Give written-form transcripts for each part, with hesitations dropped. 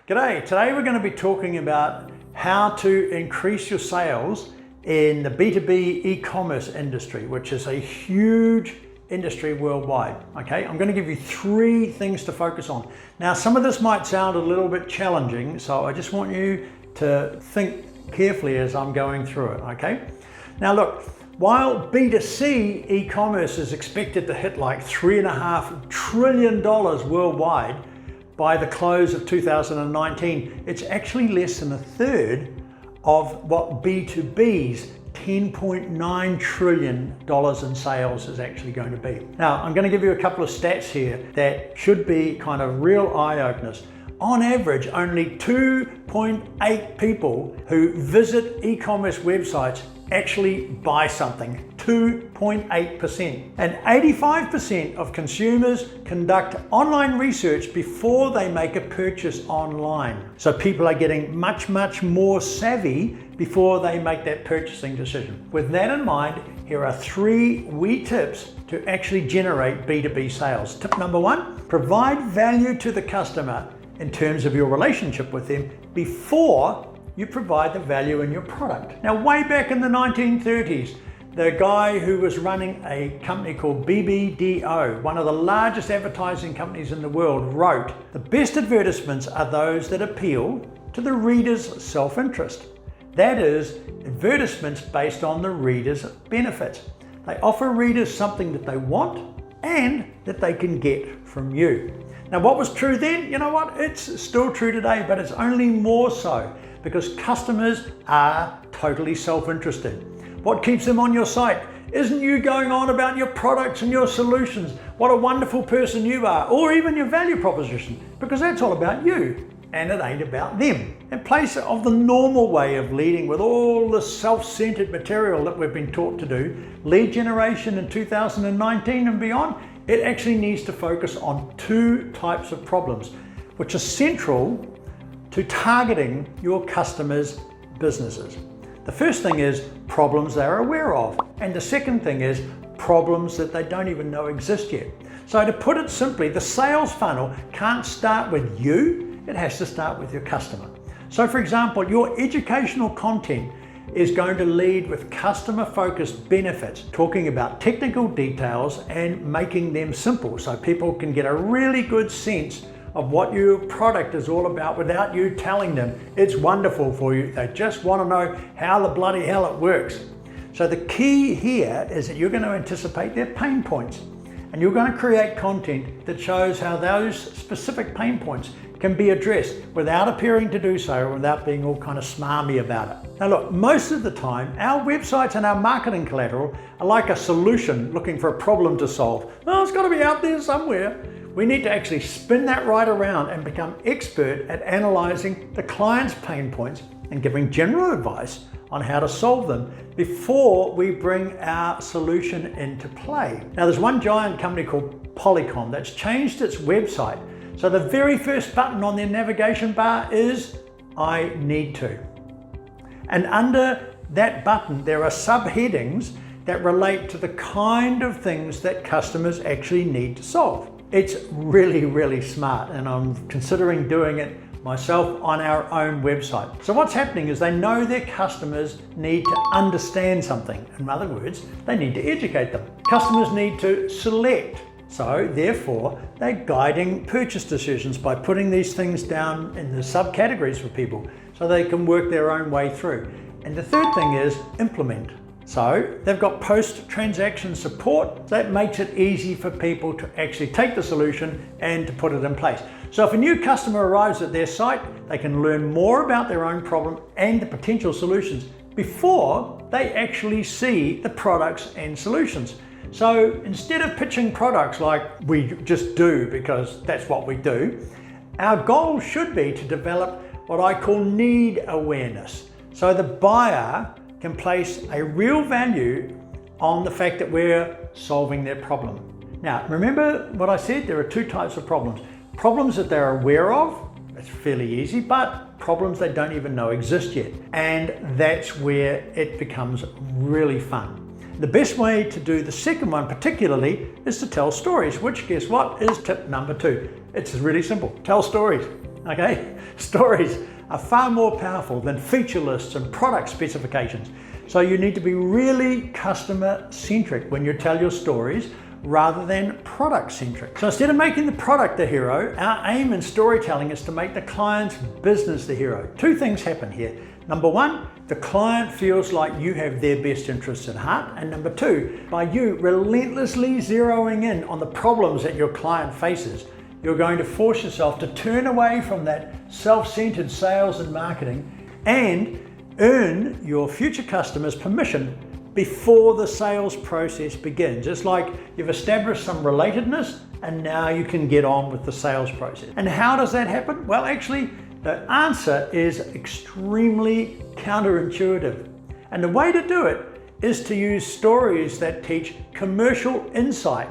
G'day, today we're going to be talking about how to increase your sales in the B2B e-commerce industry, which is a huge industry worldwide. Okay, I'm going to give you 3 things to focus on. Now, some of this might sound a little bit challenging, so I just want you to think carefully as I'm going through it, okay? Now look, while B2C e-commerce is expected to hit like $3.5 trillion worldwide, by the close of 2019, it's actually less than a third of what B2B's $10.9 trillion in sales is actually going to be. Now, I'm going to give you a couple of stats here that should be kind of real eye-openers. On average, only 2.8 people who visit e-commerce websites actually buy something, 2.8%. And 85% of consumers conduct online research before they make a purchase online. So people are getting much more savvy before they make that purchasing decision. With that in mind, here are 3 wee tips to actually generate B2B sales. Tip number 1, provide value to the customer in terms of your relationship with them before you provide the value in your product. Now, way back in the 1930s, the guy who was running a company called BBDO, one of the largest advertising companies in the world, wrote, "The best advertisements are those that appeal to the reader's self-interest. That is, advertisements based on the reader's benefits. They offer readers something that they want and that they can get from you." Now, what was true then? You know what? It's still true today, but it's only more so because customers are totally self-interested. What keeps them on your site isn't you going on about your products and your solutions, what a wonderful person you are, or even your value proposition, because that's all about you and it ain't about them. In place of the normal way of leading with all the self-centered material that we've been taught to do, lead generation in 2019 and beyond, it actually needs to focus on 2 types of problems, which are central to targeting your customers' businesses. The first thing is problems they're aware of, and the second thing is problems that they don't even know exist yet. So to put it simply, the sales funnel can't start with you, it has to start with your customer. So for example, your educational content is going to lead with customer-focused benefits, talking about technical details and making them simple so people can get a really good sense of what your product is all about without you telling them it's wonderful for you. They just want to know how the bloody hell it works. So the key here is that you're going to anticipate their pain points and you're going to create content that shows how those specific pain points can be addressed without appearing to do so, without being all kind of smarmy about it. Now look, most of the time, our websites and our marketing collateral are like a solution looking for a problem to solve. Oh, it's got to be out there somewhere. We need to actually spin that right around and become expert at analyzing the client's pain points and giving general advice on how to solve them before we bring our solution into play. Now, there's one giant company called Polycom that's changed its website. So the very first button on their navigation bar is "I need to." And under that button, there are subheadings that relate to the kind of things that customers actually need to solve. It's really smart, and I'm considering doing it myself on our own website. So what's happening is they know their customers need to understand something. In other words, they need to educate them. Customers need to select. So therefore, they're guiding purchase decisions by putting these things down in the subcategories for people so they can work their own way through. And the third thing is implement. So they've got post-transaction support that makes it easy for people to actually take the solution and to put it in place. So if a new customer arrives at their site, they can learn more about their own problem and the potential solutions before they actually see the products and solutions. So instead of pitching products like we just do because that's what we do, our goal should be to develop what I call need awareness. So the buyer can place a real value on the fact that we're solving their problem. Now, remember what I said? There are 2 types of problems. Problems that they're aware of, that's fairly easy, but problems they don't even know exist yet. And that's where it becomes really fun. The best way to do the second one particularly is to tell stories, which guess what is tip number 2. It's really simple, tell stories. okay? Stories are far more powerful than feature lists and product specifications. So you need to be really customer centric when you tell your stories rather than product centric. So instead of making the product the hero, our aim in storytelling is to make the client's business the hero. Two things happen here. Number one, the client feels like you have their best interests at heart. And number two, by you relentlessly zeroing in on the problems that your client faces, you're going to force yourself to turn away from that self-centered sales and marketing and earn your future customers' permission before the sales process begins. It's like you've established some relatedness and now you can get on with the sales process. And how does that happen? Well, actually, the answer is extremely counterintuitive. And the way to do it is to use stories that teach commercial insight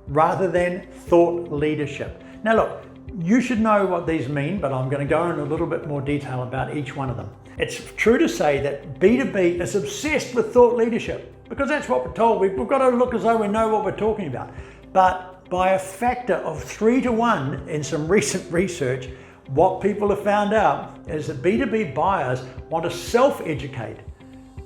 rather than thought leadership. Now look, you should know what these mean, but I'm going to go in a little bit more detail about each one of them. It's true to say that B2B is obsessed with thought leadership because that's what we're told. We've got to look as though we know what we're talking about. But by a factor of 3 to 1 in some recent research, what people have found out is that B2B buyers want to self-educate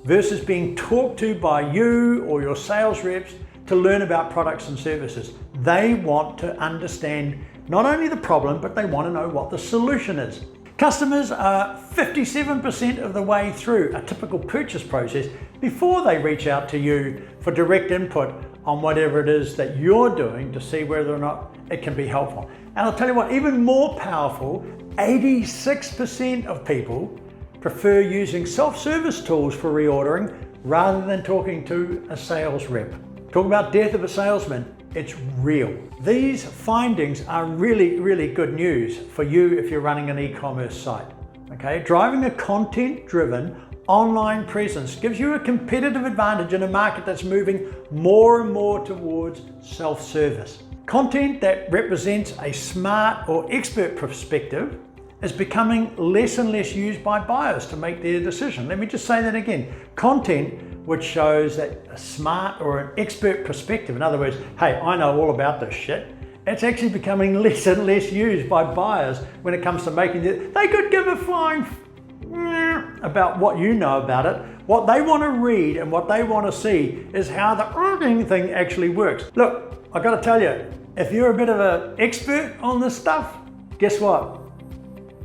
versus being talked to by you or your sales reps to learn about products and services. They want to understand not only the problem, but they want to know what the solution is. Customers are 57% of the way through a typical purchase process before they reach out to you for direct input on whatever it is that you're doing to see whether or not it can be helpful. And I'll tell you what, even more powerful, 86% of people prefer using self-service tools for reordering rather than talking to a sales rep. Talk about death of a salesman. It's real. These findings are really, really good news for you if you're running an e-commerce site. Okay, driving a content-driven online presence gives you a competitive advantage in a market that's moving more and more towards self-service. Content that represents a smart or expert perspective is becoming less and less used by buyers to make their decision. Let me just say that again. Content which shows that a smart or an expert perspective, in other words, hey, I know all about this shit, it's actually becoming less and less used by buyers when it comes to making it. They could give a flying about what you know about it. What they want to read and what they want to see is how the ordering thing actually works. Look, I got to tell you, if you're a bit of an expert on this stuff, guess what?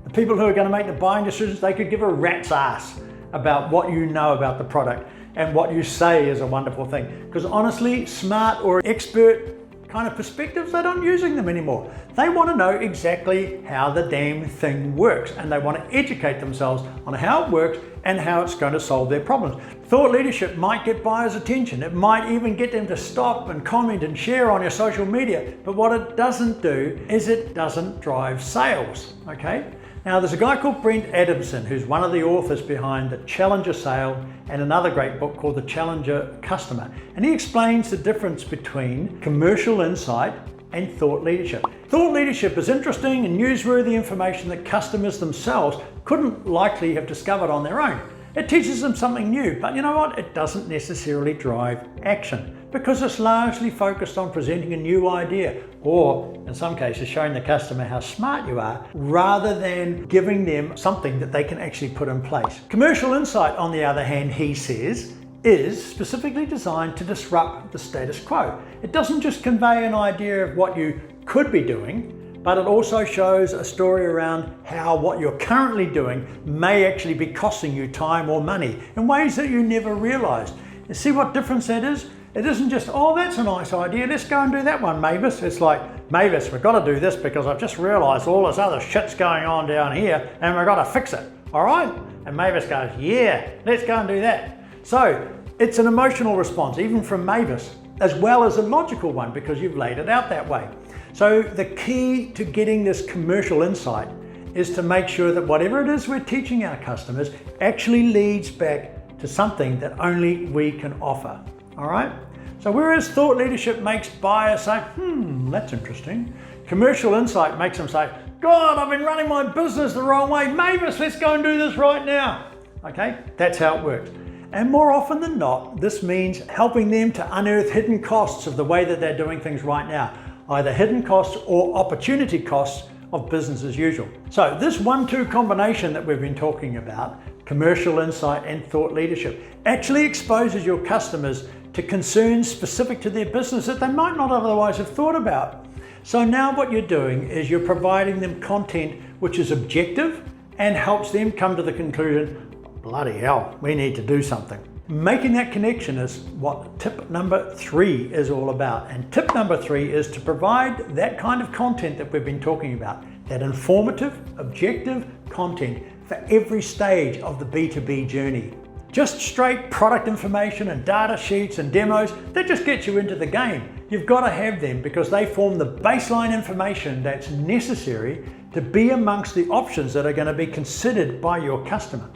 The people who are going to make the buying decisions, they could give a rat's ass about what you know about the product and what you say is a wonderful thing. Because honestly, smart or expert kind of perspectives, they're not using them anymore. They want to know exactly how the damn thing works, and they want to educate themselves on how it works and how it's going to solve their problems. Thought leadership might get buyers' attention. It might even get them to stop and comment and share on your social media. But what it doesn't do is it doesn't drive sales, okay? Now, there's a guy called Brent Adamson who's one of the authors behind The Challenger Sale and another great book called The Challenger Customer. And he explains the difference between commercial insight and thought leadership. Thought leadership is interesting and newsworthy information that customers themselves couldn't likely have discovered on their own. It teaches them something new, but you know what? It doesn't necessarily drive action because it's largely focused on presenting a new idea or, in some cases, showing the customer how smart you are rather than giving them something that they can actually put in place. Commercial insight, on the other hand, he says, is specifically designed to disrupt the status quo. It doesn't just convey an idea of what you could be doing, but it also shows a story around how what you're currently doing may actually be costing you time or money in ways that you never realized. You see what difference that is? It isn't just, oh, that's a nice idea, let's go and do that one, Mavis. It's like, Mavis, we've got to do this because I've just realized all this other shit's going on down here and we've got to fix it, all right? And Mavis goes, yeah, let's go and do that. So it's an emotional response, even from Mavis, as well as a logical one because you've laid it out that way. So the key to getting this commercial insight is to make sure that whatever it is we're teaching our customers actually leads back to something that only we can offer, all right? So whereas thought leadership makes buyers say, that's interesting, commercial insight makes them say, God, I've been running my business the wrong way. Mavis, let's go and do this right now. Okay, that's how it works. And more often than not, this means helping them to unearth hidden costs of the way that they're doing things right now, either hidden costs or opportunity costs of business as usual. So this 1-2 combination that we've been talking about, commercial insight and thought leadership, actually exposes your customers to concerns specific to their business that they might not otherwise have thought about. So now what you're doing is you're providing them content which is objective and helps them come to the conclusion, bloody hell, we need to do something. Making that connection is what tip number 3 is all about. And tip number 3 is to provide that kind of content that we've been talking about, that informative, objective content for every stage of the B2B journey. Just straight product information and data sheets and demos, that just gets you into the game. You've got to have them because they form the baseline information that's necessary to be amongst the options that are going to be considered by your customer.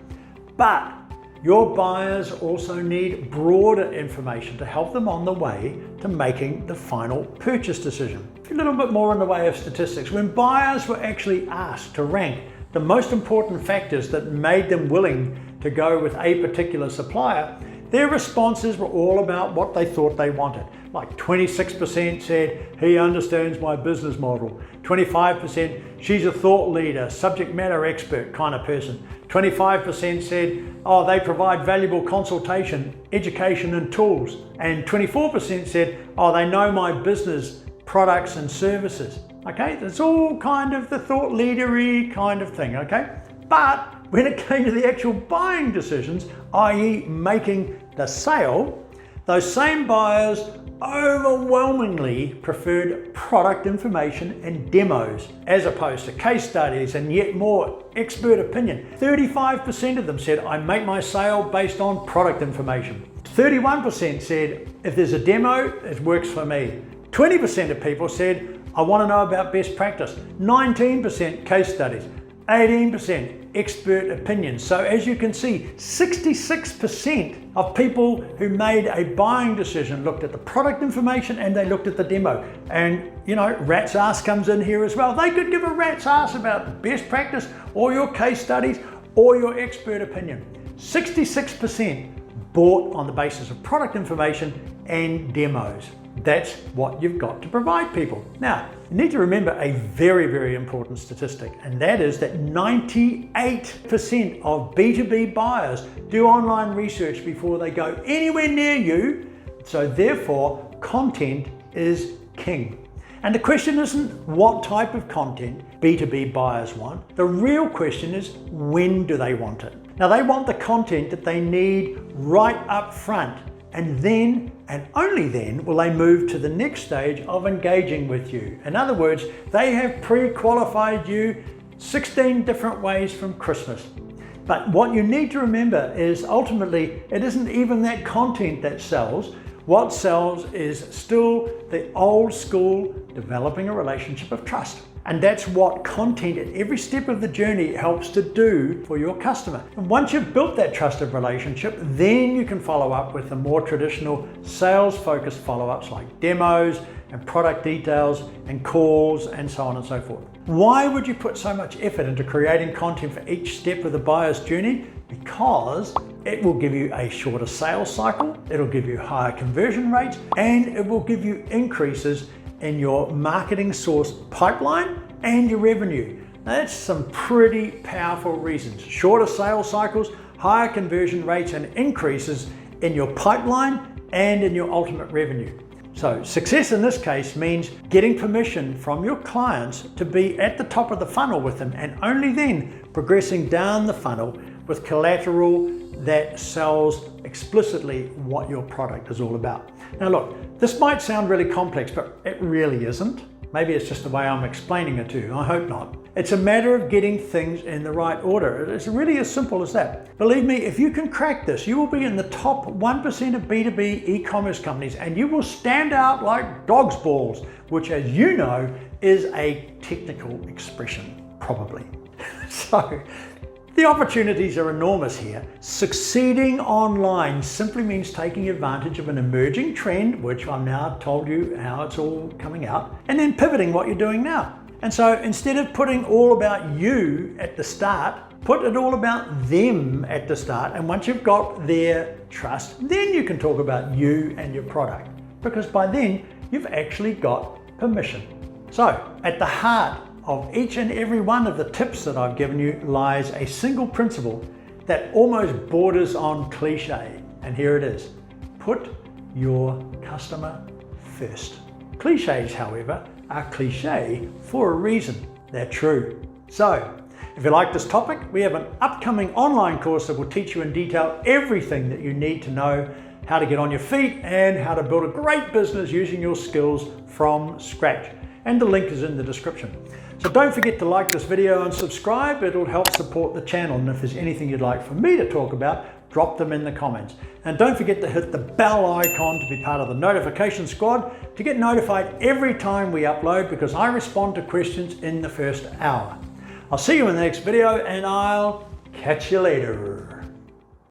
But your buyers also need broader information to help them on the way to making the final purchase decision. A little bit more in the way of statistics. When buyers were actually asked to rank the most important factors that made them willing to go with a particular supplier, their responses were all about what they thought they wanted. Like 26% said, he understands my business model. 25%, she's a thought leader, subject matter expert kind of person. 25% said, oh, they provide valuable consultation, education and tools. And 24% said, oh, they know my business, products and services. Okay, that's all kind of the thought leadery kind of thing, okay? But when it came to the actual buying decisions, i.e. making the sale, those same buyers overwhelmingly preferred product information and demos as opposed to case studies and yet more expert opinion. 35% of them said, I make my sale based on product information. 31% said, if there's a demo, it works for me. 20% of people said, I want to know about best practice. 19% case studies. 18% expert opinions. So as you can see, 66% of people who made a buying decision looked at the product information and they looked at the demo. And you know, rat's ass comes in here as well. They could give a rat's ass about the best practice or your case studies or your expert opinion. 66% bought on the basis of product information and demos. That's what you've got to provide people. Now, you need to remember a very, very important statistic, and that is that 98% of B2B buyers do online research before they go anywhere near you. So therefore, content is king. And the question isn't what type of content B2B buyers want. The real question is, when do they want it? Now, they want the content that they need right up front. And then, and only then, will they move to the next stage of engaging with you. In other words, they have pre-qualified you 16 different ways from Christmas. But what you need to remember is ultimately, it isn't even that content that sells. What sells is still the old school developing a relationship of trust. And that's what content at every step of the journey helps to do for your customer. And once you've built that trusted relationship, then you can follow up with the more traditional sales-focused follow-ups like demos and product details and calls and so on and so forth. Why would you put so much effort into creating content for each step of the buyer's journey? Because it will give you a shorter sales cycle, it'll give you higher conversion rates, and it will give you increases in your marketing source pipeline and your revenue. Now, that's some pretty powerful reasons. Shorter sales cycles, higher conversion rates, and increases in your pipeline and in your ultimate revenue. So success in this case means getting permission from your clients to be at the top of the funnel with them, and only then progressing down the funnel with collateral that sells explicitly what your product is all about. Now look, this might sound really complex, but it really isn't. Maybe it's just the way I'm explaining it to you. I hope not. It's a matter of getting things in the right order. It's really as simple as that. Believe me, if you can crack this, you will be in the top 1% of B2B e-commerce companies, and you will stand out like dog's balls, which, as you know, is a technical expression, probably. So, the opportunities are enormous here. Succeeding online simply means taking advantage of an emerging trend, which I've now told you how it's all coming out, and then pivoting what you're doing now. And so instead of putting all about you at the start, put it all about them at the start. And once you've got their trust, then you can talk about you and your product, because by then you've actually got permission. So at the heart of each and every one of the tips that I've given you lies a single principle that almost borders on cliche. And here it is. Put your customer first. Cliches, however, are cliche for a reason. They're true. So, if you like this topic, we have an upcoming online course that will teach you in detail everything that you need to know how to get on your feet and how to build a great business using your skills from scratch. And the link is in the description. So don't forget to like this video and subscribe. It'll help support the channel. And if there's anything you'd like for me to talk about, drop them in the comments. And don't forget to hit the bell icon to be part of the notification squad to get notified every time we upload, because I respond to questions in the first hour. I'll see you in the next video, and I'll catch you later.